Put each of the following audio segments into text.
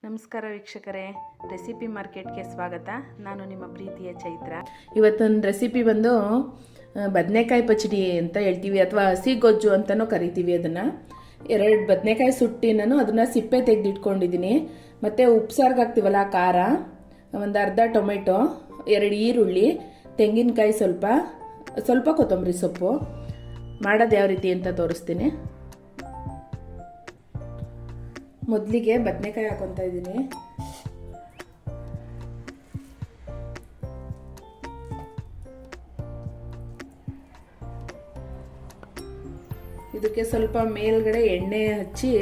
ನಮಸ್ಕಾರ ವೀಕ್ಷಕರೇ, ರೆಸಿಪಿ ಮಾರ್ಕೆಟ್ಗೆ ಸ್ವಾಗತ. ನಾನು ನಿಮ್ಮ ಪ್ರೀತಿಯ ಚೈತ್ರ. ಇವತ್ತೊಂದು ರೆಸಿಪಿ ಬಂದು ಬದನೆಕಾಯಿ ಪಚಡಿ ಅಂತ ಹೇಳ್ತೀವಿ, ಅಥವಾ ಹಸಿ ಗೊಜ್ಜು ಅಂತಲೂ ಕರಿತೀವಿ. ಅದನ್ನು 2 ಬದನೆಕಾಯಿ ಸುಟ್ಟಿ ನಾನು ಅದನ್ನು ಸಿಪ್ಪೆ ತೆಗೆದಿಟ್ಕೊಂಡಿದ್ದೀನಿ. ಮತ್ತು ಉಪ್ಸಾರ್ಗೆ ಹಾಕ್ತೀವಲ್ಲ ಖಾರ, ಒಂದು ಅರ್ಧ ಟೊಮೆಟೊ, 2 ಈರುಳ್ಳಿ, ತೆಂಗಿನಕಾಯಿ, ಸ್ವಲ್ಪ ಕೊತ್ತಂಬರಿ ಸೊಪ್ಪು. ಮಾಡೋದು ಯಾವ ರೀತಿ ಅಂತ ತೋರಿಸ್ತೀನಿ. ಮೊದಲಿಗೆ ಬದನೆಕಾಯಿ ಹಾಕೊತಾ ಇದ್ದೀನಿ. ಇದಕ್ಕೆ ಸ್ವಲ್ಪ ಮೇಲ್ಗಡೆ ಎಣ್ಣೆ ಹಚ್ಚಿ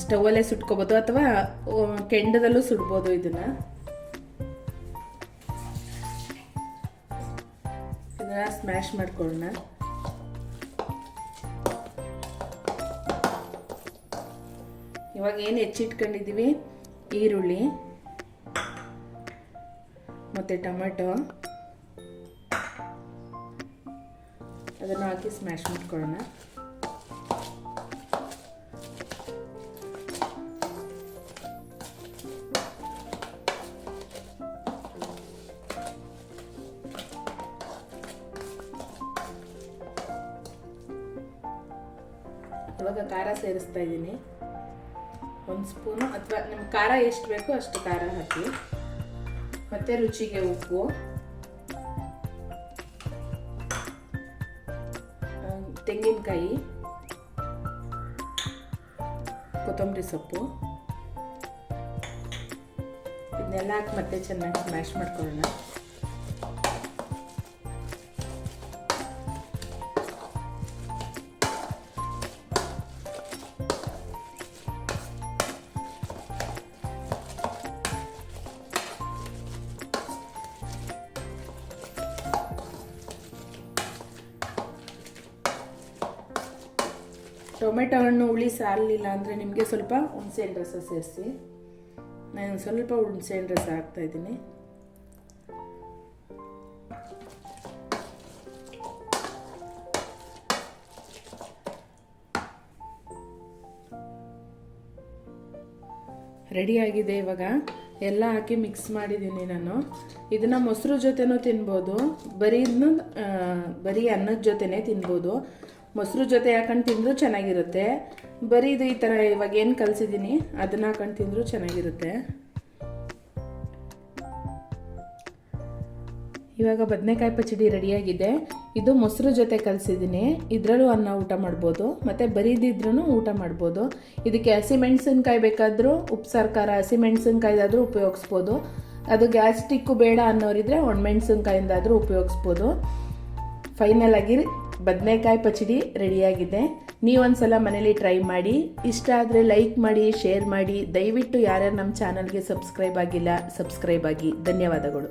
ಸ್ಟವಲ್ಲೇ ಸುಟ್ಕೋಬೋದು, ಅಥವಾ ಕೆಂಡದಲ್ಲೂ ಸುಡ್ಬೋದು. ಇದನ್ನ ಸ್ಮ್ಯಾಶ್ ಮಾಡ್ಕೊಳ್ಳೋಣ. ಇವಾಗ ಏನು ಹೆಚ್ಚಿಟ್ಕೊಂಡಿದ್ದೀವಿ, ಈರುಳ್ಳಿ ಮತ್ತು ಟೊಮೆಟೊ, ಅದನ್ನು ಹಾಕಿ ಸ್ಮ್ಯಾಶ್ ಮಾಡ್ಕೊಳ್ಳೋಣ. ಇವಾಗ ಖಾರ ಸೇರಿಸ್ತಾ ಇದ್ದೀನಿ. 1 ಸ್ಪೂನು, ಅಥವಾ ನಿಮ್ಮ ಖಾರ ಎಷ್ಟು ಬೇಕೋ ಅಷ್ಟು ಖಾರ ಹಾಕಿ. ಮತ್ತು ರುಚಿಗೆ ಉಪ್ಪು, ತೆಂಗಿನಕಾಯಿ, ಕೊತ್ತಂಬರಿ ಸೊಪ್ಪು, ಇದನ್ನೆಲ್ಲ ಹಾಕಿ ಮತ್ತೆ ಚೆನ್ನಾಗಿ ಸ್ಮ್ಯಾಶ್ ಮಾಡ್ಕೊಳ್ಳೋಣ. ಟೊಮೆಟೊ ಹಣ್ಣು ಹುಳಿ ಸಾರಲಿಲ್ಲ ಅಂದರೆ ನಿಮಗೆ ಸ್ವಲ್ಪ ಹುಣಸೆಹಣ್ಣು ರಸ ಸೇರಿಸಿ. ನಾನು ಸ್ವಲ್ಪ ಹುಣಸೆಹಣ್ಣು ರಸ ಹಾಕ್ತಾಯಿದ್ದೀನಿ. ರೆಡಿಯಾಗಿದೆ. ಇವಾಗ ಎಲ್ಲ ಹಾಕಿ ಮಿಕ್ಸ್ ಮಾಡಿದ್ದೀನಿ ನಾನು. ಇದನ್ನು ಮೊಸರು ಜೊತೆನೂ ತಿನ್ಬೋದು, ಬರೀ ಅನ್ನದ ಜೊತೆನೇ ತಿನ್ಬೋದು. ಮೊಸರು ಜೊತೆ ಹಾಕೊಂಡು ತಿಂದರೂ ಚೆನ್ನಾಗಿರುತ್ತೆ. ಬರೀ ಇದು ಈ ಥರ ಇವಾಗ ಏನು ಕಲಿಸಿದ್ದೀನಿ ಅದನ್ನು ಹಾಕೊಂಡು ತಿಂದರೂ ಚೆನ್ನಾಗಿರುತ್ತೆ. ಇವಾಗ ಬದನೆಕಾಯಿ ಪಚಡಿ ರೆಡಿಯಾಗಿದೆ. ಇದು ಮೊಸರು ಜೊತೆ ಕಲಿಸಿದ್ದೀನಿ. ಇದರಲ್ಲೂ ಅನ್ನ ಊಟ ಮಾಡ್ಬೋದು, ಮತ್ತು ಬರೀದಿದ್ರೂ ಊಟ ಮಾಡ್ಬೋದು. ಇದಕ್ಕೆ ಹಸಿಮೆಣಸಿನ್ಕಾಯಿ ಬೇಕಾದರೂ, ಉಪ್ಸಾರು ಖಾರ ಹಸಿಮೆಣಸಿನ್ಕಾಯಿದಾದರೂ ಉಪಯೋಗಿಸ್ಬೋದು. ಅದು ಗ್ಯಾಸ್ಟ್ರಿಕ್ಕು ಬೇಡ ಅನ್ನೋರಿದ್ರೆ ಒಣಮೆಣಸಿನ್ಕಾಯಿಂದಾದರೂ ಉಪಯೋಗಿಸ್ಬೋದು. ಫೈನಲ್ ಆಗಿ ಬದನೆಕಾಯಿ ಪಚಡಿ ರೆಡಿಯಾಗಿದೆ. ನೀವೊಂದ್ಸಲ ಮನೇಲಿ ಟ್ರೈ ಮಾಡಿ. ಇಷ್ಟ ಆದರೆ ಲೈಕ್ ಮಾಡಿ, ಶೇರ್ ಮಾಡಿ. ದಯವಿಟ್ಟು ಯಾರ್ಯಾರು ನಮ್ಮ ಚಾನಲ್ಗೆ ಸಬ್ಸ್ಕ್ರೈಬ್ ಆಗಿಲ್ಲ, ಸಬ್ಸ್ಕ್ರೈಬ್ ಆಗಿ. ಧನ್ಯವಾದಗಳು.